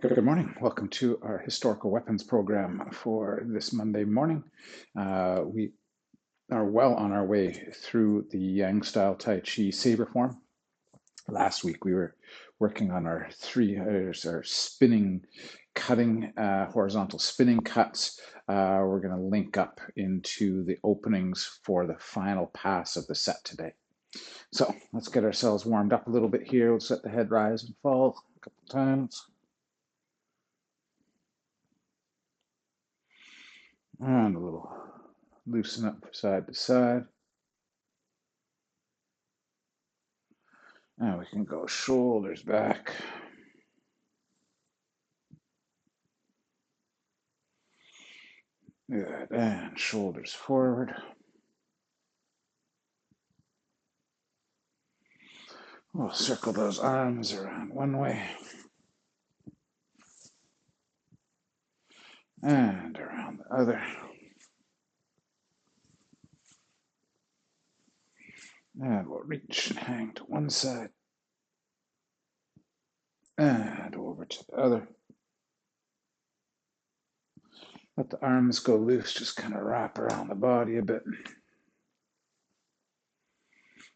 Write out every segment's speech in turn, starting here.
Good morning. Welcome to our historical weapons program for this Monday morning. We are well on our way through the Yang style Tai Chi Saber form. Last week we were working on our our spinning, cutting, horizontal spinning cuts. We're going to link up into the openings for the final pass of the set today. So let's get ourselves warmed up a little bit here. Let's let the head rise and fall a couple times. And a little loosen up side to side. Now we can go shoulders back. Good. And shoulders forward. We'll circle those arms around one way and around the other. And we'll reach and hang to one side and over to the other. Let the arms go loose, just kind of wrap around the body a bit.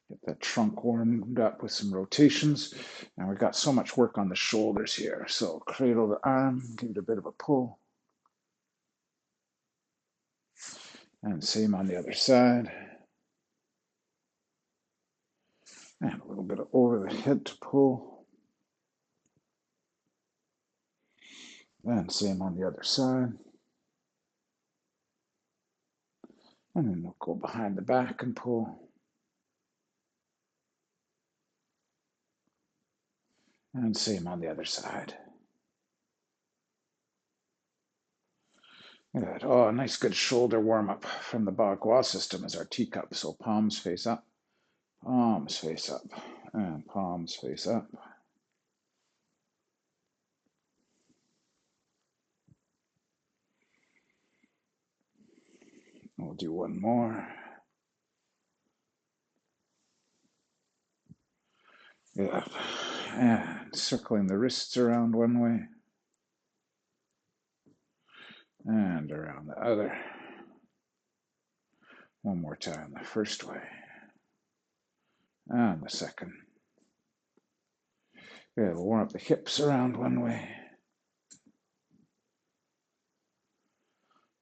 Get that trunk warmed up with some rotations. And we've got so much work on the shoulders here. So cradle the arm, give it a bit of a pull. And same on the other side. And a little bit of over the head to pull. And same on the other side. And then we'll go behind the back and pull. And same on the other side. Good. Oh, a nice good shoulder warm up from the Bagua system is our teacup. So palms face up, and palms face up. We'll do one more. Good. And circling the wrists around one way and around the other. One more time the first way and the second. Good. We'll warm up the hips around one way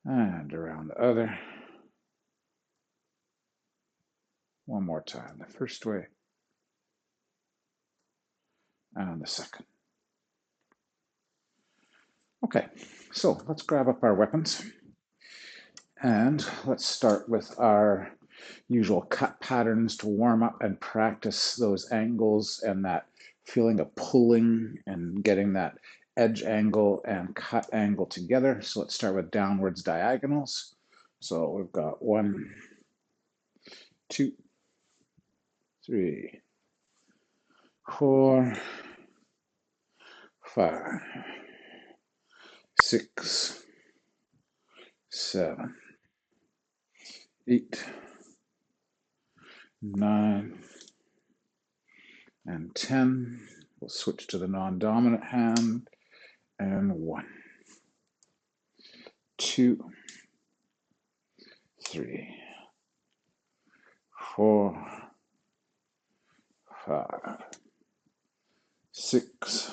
and around the other. One more time the first way and the second. Okay, so let's grab up our weapons and let's start with our usual cut patterns to warm up and practice those angles and that feeling of pulling and getting that edge angle and cut angle together. So let's start with downwards diagonals. So we've got 1, 2, 3, 4, 5, 6, 7, 8, 9, and 10. We'll switch to the non-dominant hand. And 1, 2, 3, 4, 5, 6,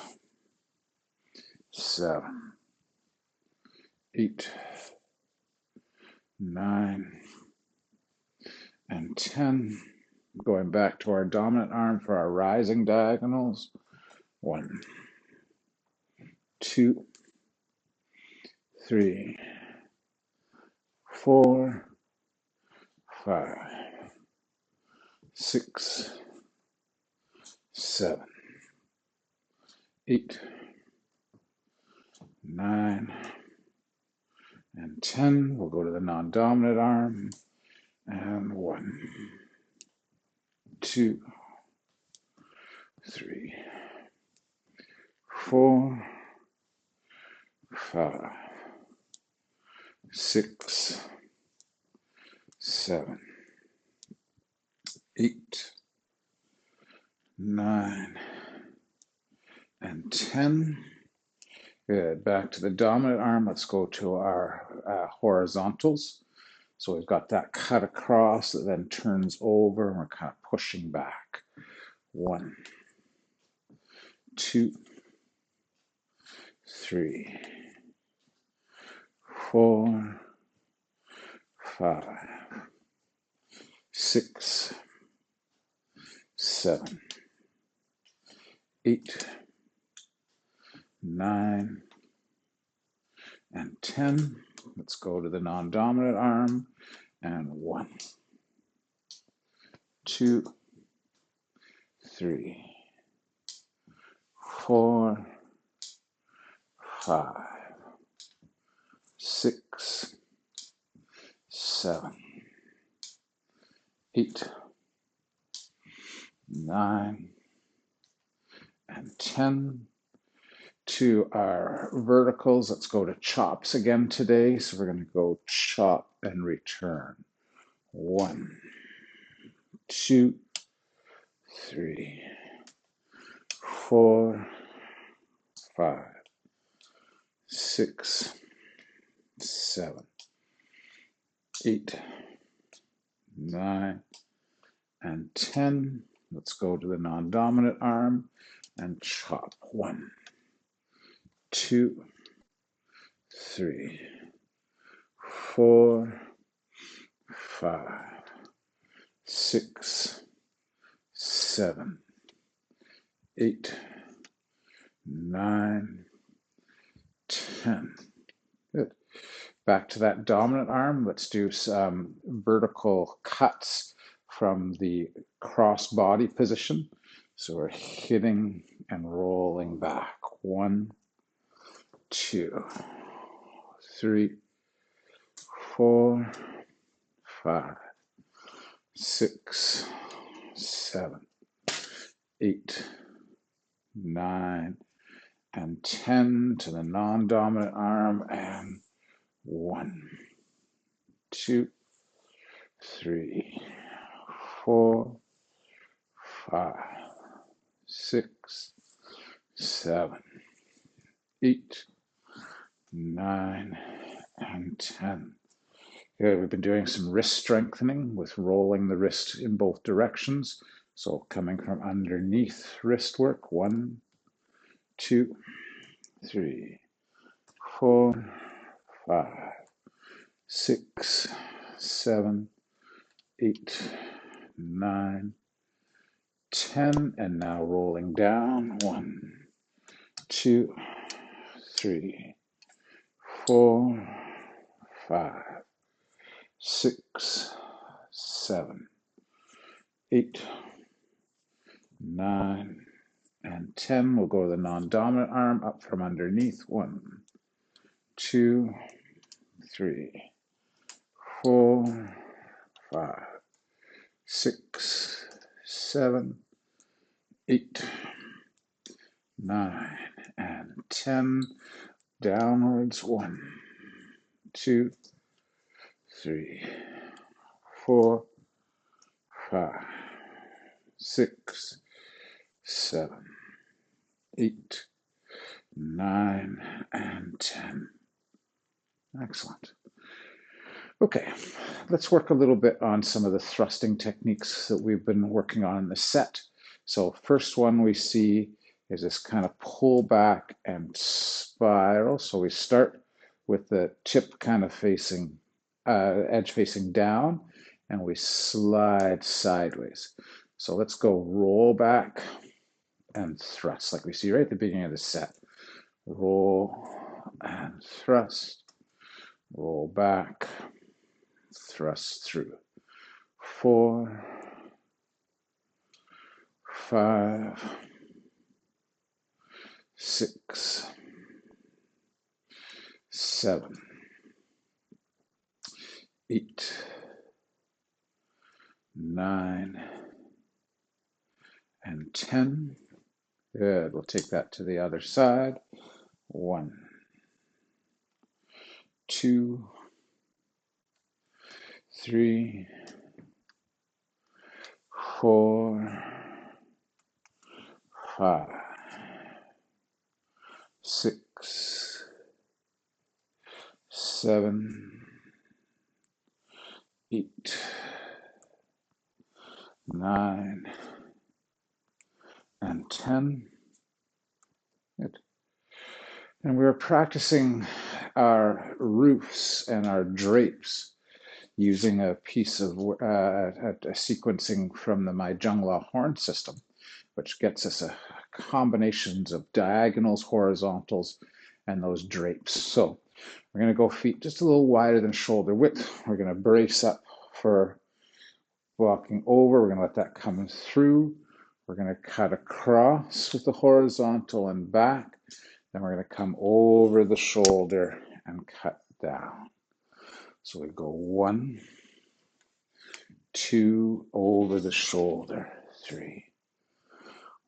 7, 8, 9, and 10. Going back to our dominant arm for our rising diagonals. 1, 2, 3, 4, 5, 6, 7, 8, 9, and 10. We'll go to the non-dominant arm. And 1, 2, 3, 4, 5, 6, 7, 8, 9, and 10. Good. Back to the dominant arm. Let's go to our horizontals. So we've got that cut across that then turns over, and we're kind of pushing back. 1, 2, 3, 4, 5, 6, 7, 8, 9, and 10. Let's go to the non-dominant arm. And 1, 2, 3, 4, 5, 6, 7, 8, 9, and 10. To our verticals, let's go to chops again today. So we're going to go chop and return. 1, 2, 3, 4, 5, 6, 7, 8, 9, and 10. Let's go to the non-dominant arm and chop. 1, 2, 3, 4, 5, 6, 7, 8, 9, 10. Good. Back to that dominant arm. Let's do some vertical cuts from the cross body position. So we're hitting and rolling back. 1, 2, 3, 4, 5, 6, 7, 8, 9, and 10 to the non-dominant arm. And 1, 2, 3, 4, 5, 6, 7, 8, 9, and 10. Good. We've been doing some wrist strengthening with rolling the wrist in both directions. So coming from underneath wrist work. 1, 2, 3, 4, 5, 6, 7, 8, 9, 10. And now rolling down. 1, 2, 3, 4, 5, 6, 7, 8, 9, and 10. We'll go to the non-dominant arm up from underneath. 1, 2, 3, 4, 5, 6, 7, 8, 9, and 10. Downwards. 1, 2, 3, 4, 5, 6, 7, 8, 9, and 10. Excellent. Okay, let's work a little bit on some of the thrusting techniques that we've been working on in the set. So first one we see is this kind of pull back and spiral. So we start with the tip kind of facing, edge facing down, and we slide sideways. So let's go roll back and thrust like we see right at the beginning of the set. Roll and thrust, roll back, thrust through. 4, 5, 6, 7, 8, 9, and 10. Good. We'll take that to the other side. 1, 2, 3, 4, 5, 6, 6, 7, 8, 9, and 10. Good. And we're practicing our roofs and our drapes using a piece of a sequencing from the Mai-Jung-La horn system, which gets us a combinations of diagonals, horizontals, and those drapes. So we're going to go feet just a little wider than shoulder width. We're going to brace up for walking over. We're going to let that come through. We're going to cut across with the horizontal and back. Then we're going to come over the shoulder and cut down. So we go 1, 2, over the shoulder, 3,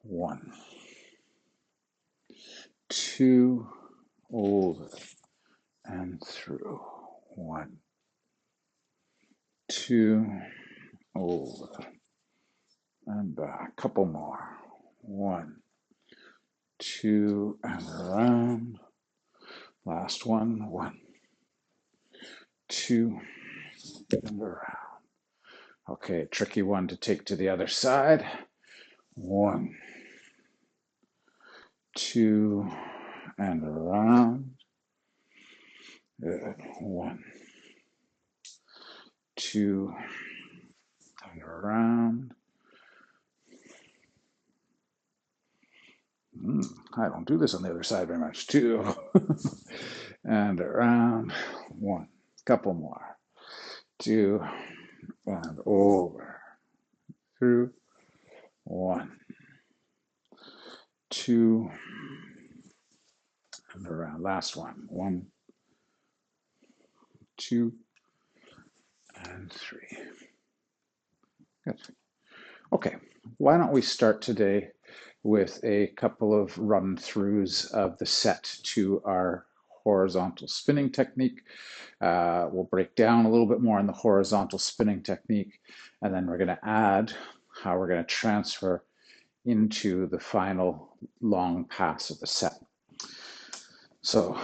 1, 2, over and through, 1, 2, over and back. A couple more, 1, 2, and around. Last one, 1, 2, and around. Okay, tricky one to take to the other side. 1, 2, and around. Good. 1, 2, and around. I don't do this on the other side very much. 2, and around. 1, couple more. 2, and over. Through. 1, 2, and around. Last one. 1, 2, and 3. Good. Okay, why don't we start today with a couple of run-throughs of the set to our horizontal spinning technique. We'll break down a little bit more on the horizontal spinning technique, and then we're going to add how we're going to transfer into the final long pass of the set. So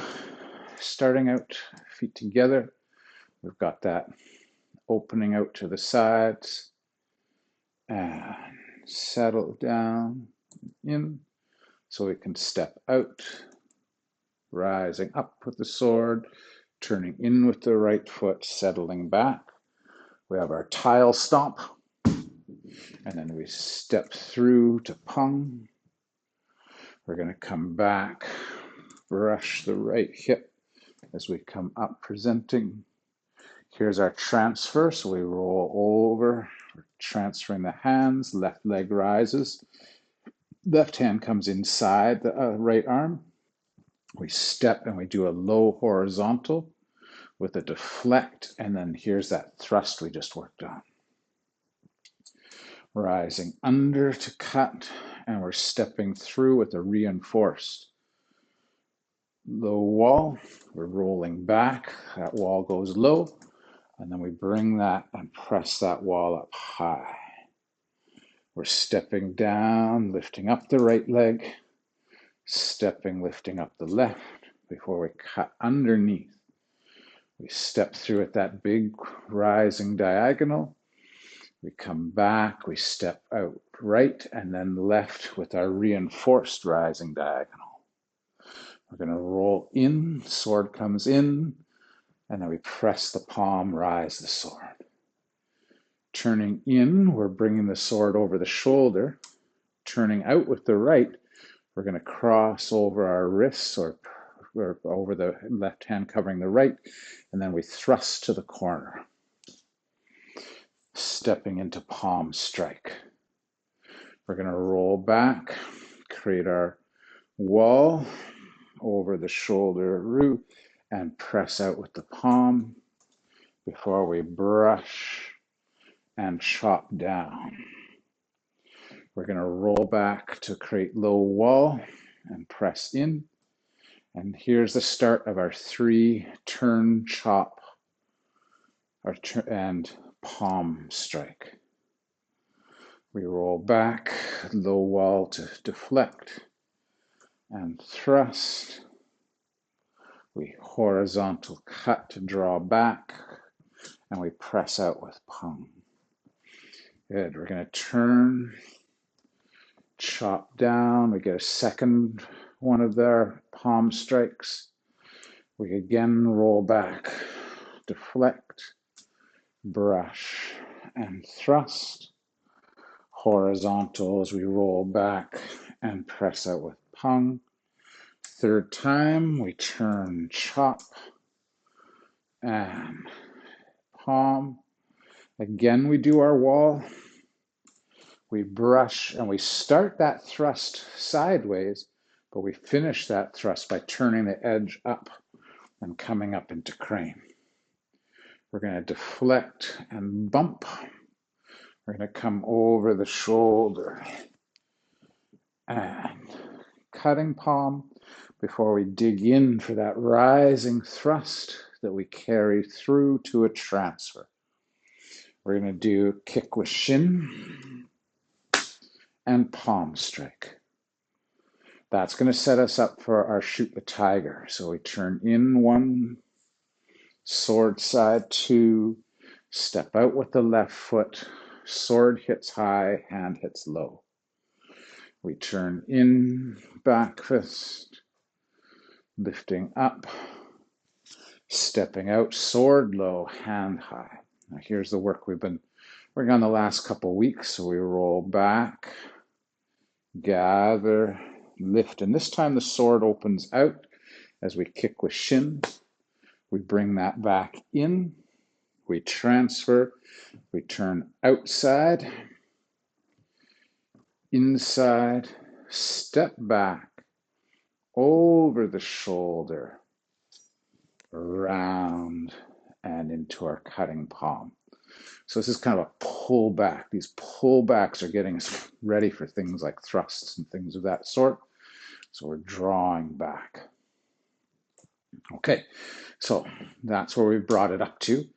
starting out, feet together, we've got that opening out to the sides, and settle down in so we can step out, rising up with the sword, turning in with the right foot, settling back. We have our tile stomp, and then we step through to pung. We're going to come back, brush the right hip as we come up presenting. Here's our transfer, so we roll over, we're transferring the hands, left leg rises, left hand comes inside the right arm. We step and we do a low horizontal with a deflect, and then here's that thrust we just worked on. Rising under to cut, and we're stepping through with a reinforced. Low wall, we're rolling back, that wall goes low, and then we bring that and press that wall up high. We're stepping down, lifting up the right leg, stepping, lifting up the left before we cut underneath. We step through at that big rising diagonal. We come back, we step out right and then left with our reinforced rising diagonal. We're going to roll in, sword comes in, and then we press the palm, rise the sword. Turning in, we're bringing the sword over the shoulder. Turning out with the right, we're going to cross over our wrists or over the left hand covering the right, and then we thrust to the corner. Stepping into palm strike. We're going to roll back, create our wall over the shoulder root, and press out with the palm before we brush and chop down. We're going to roll back to create low wall and press in. And here's the start of our 3 turn chop and palm strike. We roll back, low wall to deflect and thrust, We horizontal cut to draw back, and we press out with pung. Good. We're going to turn, chop down. We get a second one of their palm strikes. We again roll back, deflect, brush, and thrust. Horizontal as we roll back and press out with pung. Third time, we turn, chop, and palm. Again, we do our wall. We brush and we start that thrust sideways, but we finish that thrust by turning the edge up and coming up into crane. We're going to deflect and bump. We're going to come over the shoulder and cutting palm before we dig in for that rising thrust that we carry through to a transfer. We're going to do kick with shin and palm strike. That's going to set us up for our shoot the tiger. So we turn in one, sword side two, step out with the left foot, sword hits high, hand hits low. We turn in, back fist, lifting up, stepping out, sword low, hand high. Now here's the work we've been working on the last couple of weeks. So we roll back, gather, lift, and this time the sword opens out as we kick with shin. We bring that back in, we transfer, we turn outside, inside, step back, over the shoulder, round, and into our cutting palm. So this is kind of a pullback. These pullbacks are getting us ready for things like thrusts and things of that sort. So we're drawing back. Okay, so that's where we brought it up to.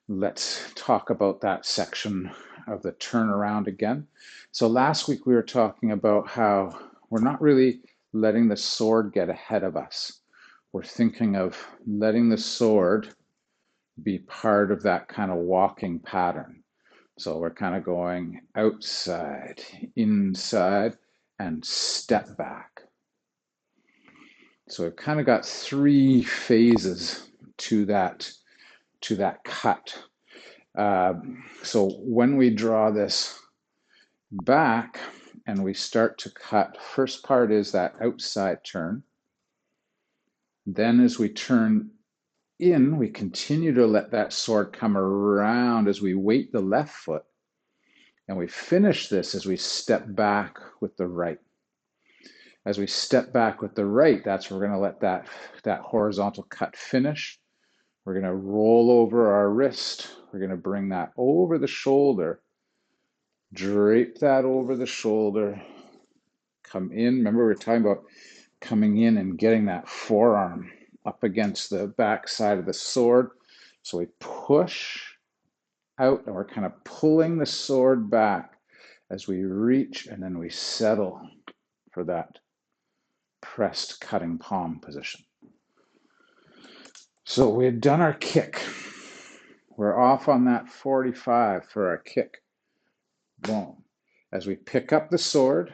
Let's talk about that section of the turnaround again. So last week we were talking about how we're not really letting the sword get ahead of us. We're thinking of letting the sword be part of that kind of walking pattern. So we're kind of going outside, inside, and step back. So we've kind of got three phases to that cut. So when we draw this back and we start to cut, first part is that outside turn. Then as we turn in, we continue to let that sword come around as we weight the left foot. And we finish this as we step back with the right. As we step back with the right, that's where we're going to let that horizontal cut finish. We're going to roll over our wrist. We're going to bring that over the shoulder, drape that over the shoulder, come in. Remember, we were talking about coming in and getting that forearm up against the back side of the sword. So we push out and we're kind of pulling the sword back as we reach, and then we settle for that pressed cutting palm position. So we had done our kick. We're off on that 45 for our kick. Boom. As we pick up the sword,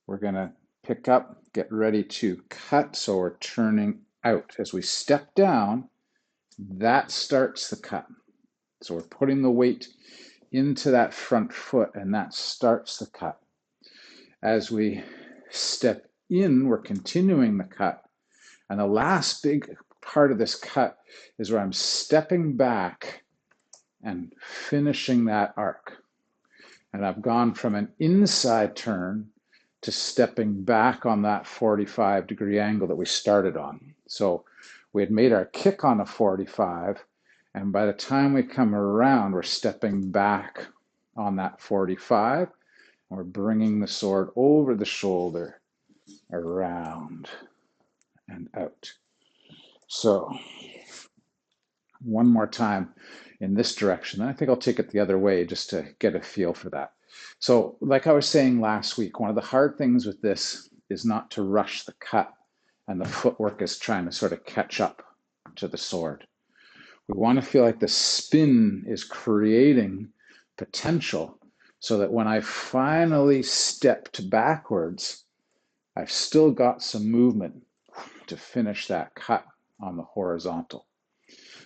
we're going to pick up, get ready to cut. So we're turning out. As we step down, that starts the cut. So we're putting the weight into that front foot, and that starts the cut. As we step in, we're continuing the cut. And the last big part of this cut is where I'm stepping back and finishing that arc. And I've gone from an inside turn to stepping back on that 45-degree angle that we started on. So we had made our kick on a 45, and by the time we come around, we're stepping back on that 45, and we're bringing the sword over the shoulder, around, and out. So one more time in this direction. And I think I'll take it the other way just to get a feel for that. So like I was saying last week, one of the hard things with this is not to rush the cut and the footwork is trying to sort of catch up to the sword. We want to feel like the spin is creating potential so that when I finally stepped backwards, I've still got some movement to finish that cut on the horizontal.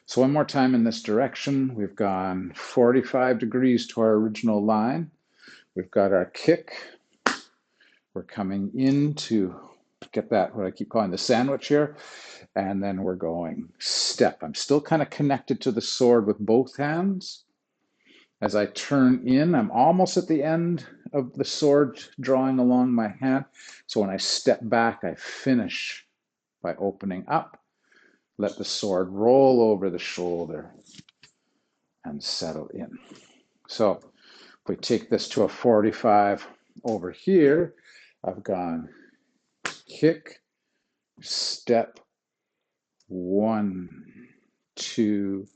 So one more time in this direction, we've gone 45 degrees to our original line. We've got our kick. We're coming in to get that, what I keep calling the sandwich here. And then we're going step. I'm still kind of connected to the sword with both hands. As I turn in, I'm almost at the end of the sword drawing along my hand. So when I step back, I finish by opening up, let the sword roll over the shoulder and settle in. So if we take this to a 45 over here, I've gone kick, step, 1, 2,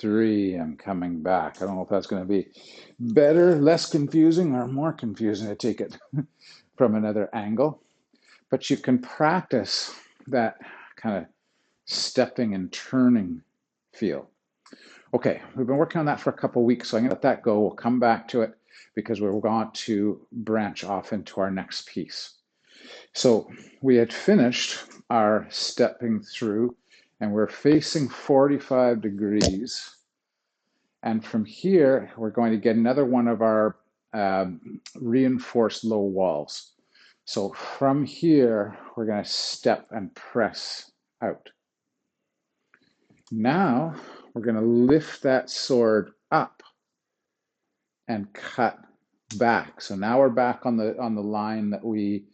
3. I'm coming back. I don't know if that's going to be better, less confusing, or more confusing to take it from another angle. But you can practice that kind of stepping and turning feel. Okay, we've been working on that for a couple of weeks, so I'm going to let that go. We'll come back to it because we're going to branch off into our next piece. So we had finished our stepping through, and we're facing 45 degrees. And from here, we're going to get another one of our reinforced low walls. So from here, we're going to step and press out. Now, we're going to lift that sword up and cut back. So now we're back on the line that we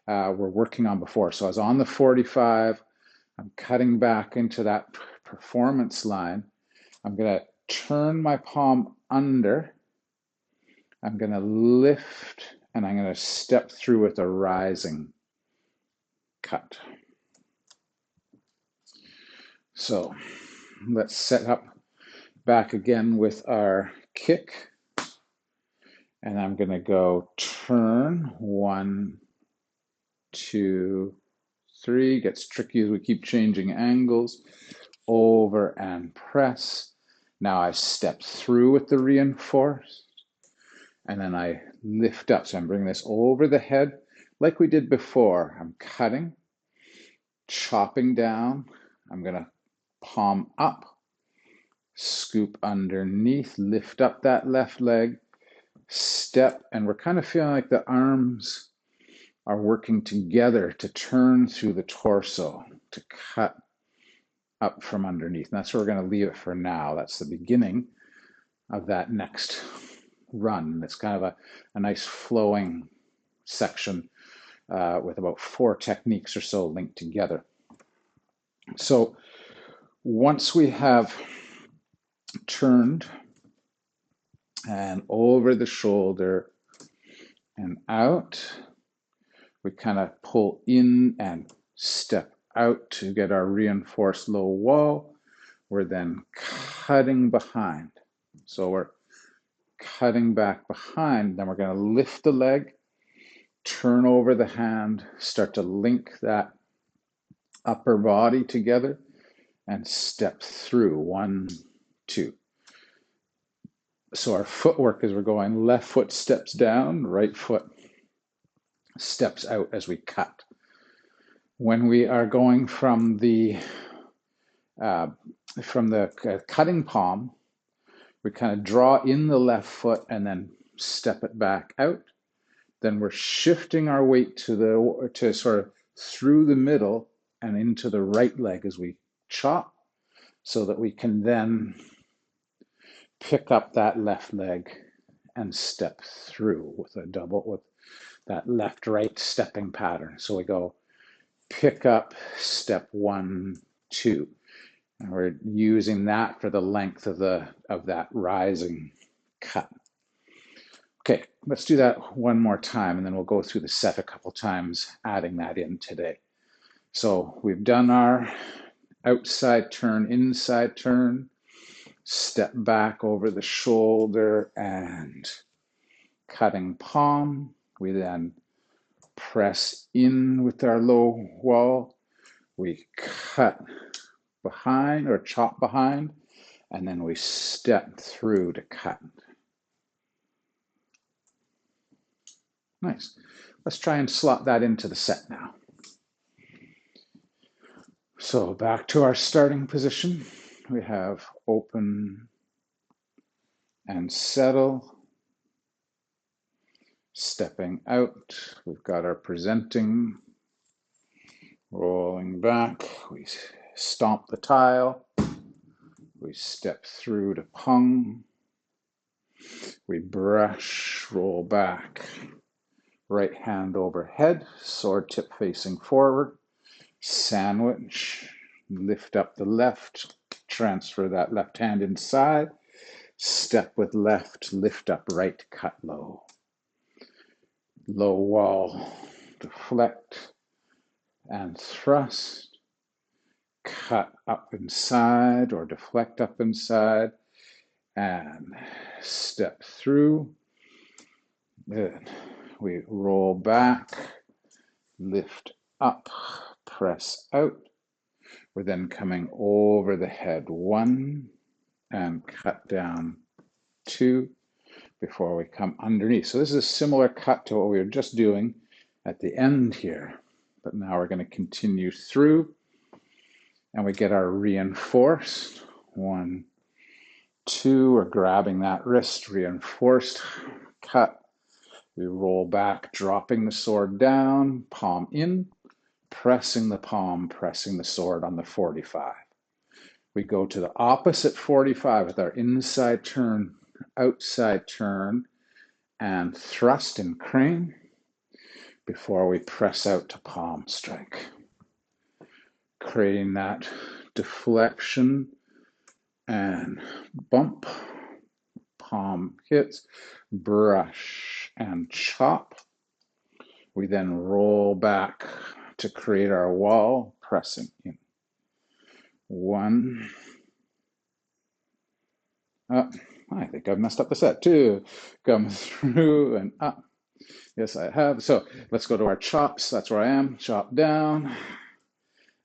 were working on before. So I was on the 45. I'm cutting back into that performance line. I'm going to turn my palm under. I'm going to lift, and I'm going to step through with a rising cut. So let's set up back again with our kick. And I'm going to go turn, 1, 2, 3. Gets tricky as we keep changing angles. Over and press. Now I step through with the reinforced. And then I lift up. So I'm bringing this over the head like we did before. I'm cutting, chopping down. I'm going to palm up, scoop underneath, lift up that left leg, step, and we're kind of feeling like the arms are working together to turn through the torso, to cut up from underneath. And that's where we're going to leave it for now. That's the beginning of that next run. It's kind of a nice flowing section with about 4 techniques or so linked together. So once we have turned and over the shoulder and out, we kind of pull in and step out to get our reinforced low wall. We're then cutting behind. So we're cutting back behind, then we're going to lift the leg, turn over the hand, start to link that upper body together, and step through, 1, 2. So our footwork is we're going left foot steps down, right foot steps out as we cut. When we are going from the cutting palm, we kind of draw in the left foot and then step it back out. Then we're shifting our weight to sort of through the middle and into the right leg as we chop, so that we can then pick up that left leg and step through with that left-right stepping pattern. So we go pick up, step 1, 2. And we're using that for the length of that rising cut. Okay, let's do that one more time, and then we'll go through the set a couple times, adding that in today. So we've done our outside turn, inside turn, step back over the shoulder and cutting palm. We then press in with our low wall. We cut behind or chop behind, and then we step through to cut. Nice. Let's try and slot that into the set now. So back to our starting position. We have open and settle. Stepping out, we've got our presenting. Rolling back, we stomp the tile. We step through to pung. We brush, roll back. Right hand overhead, sword tip facing forward. Sandwich, lift up the left, transfer that left hand inside. Step with left, lift up right, cut low. Low wall, deflect and thrust. Cut up inside or deflect up inside and step through. Then we roll back, lift up, press out. We're then coming over the head 1 and cut down 2 before we come underneath. So this is a similar cut to what we were just doing at the end here. But now we're going to continue through and we get our reinforced. 1, 2, we're grabbing that wrist, reinforced, cut. We roll back, dropping the sword down, palm in, pressing the palm, pressing the sword on the 45. We go to the opposite 45 with our inside turn, outside turn, and thrust and crane before we press out to palm strike. Creating that deflection and bump, palm hits, brush and chop. We then roll back to create our wall, pressing in. 1, up. I think I've messed up the set. 2, come through and up. Yes, I have. So let's go to our chops. That's where I am. Chop down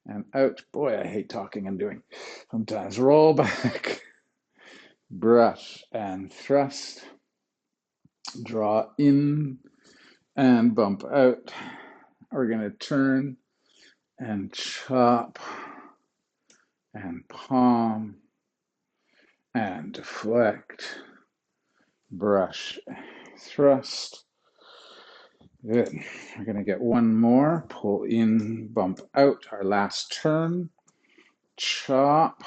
and out. Boy, I hate talking and doing. Sometimes roll back, brush and thrust, draw in and bump out. We're going to turn and chop and palm and deflect, brush, thrust. Good. We're going to get one more. Pull in, bump out. Our last turn. Chop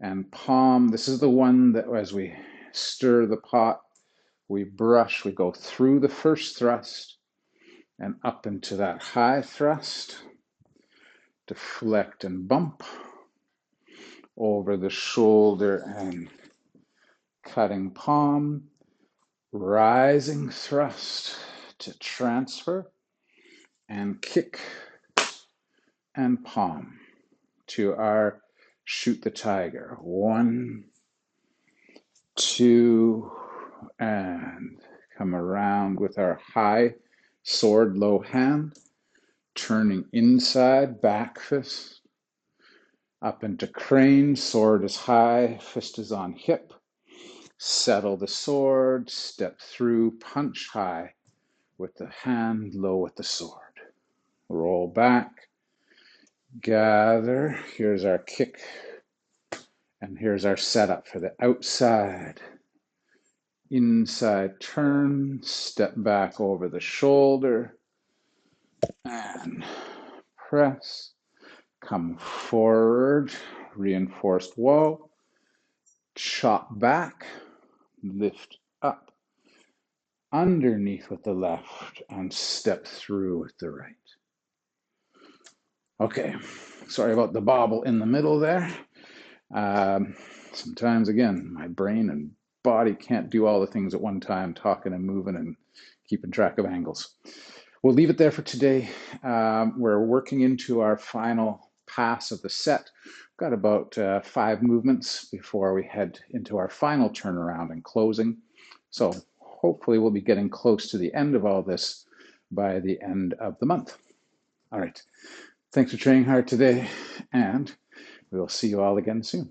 and palm. This is the one that as we stir the pot, we brush, we go through the first thrust and up into that high thrust. Deflect and bump over the shoulder and cutting palm. Rising thrust to transfer and kick and palm to our shoot the tiger. 1, 2, and come around with our high sword, low hand, turning inside, back fist, up into crane, sword is high, fist is on hip, settle the sword, step through, punch high with the hand, low with the sword. Roll back, gather, here's our kick, and here's our setup for the outside. Inside turn, step back over the shoulder, and press, come forward, reinforced wall, chop back, lift up, underneath with the left, and step through with the right. Okay, sorry about the bobble in the middle there. Sometimes, again, my brain and body can't do all the things at one time, talking and moving and keeping track of angles. We'll leave it there for today. We're working into our final pass of the set. We've got about 5 movements before we head into our final turnaround and closing. So hopefully we'll be getting close to the end of all this by the end of the month. All right. Thanks for training hard today, and we will see you all again soon.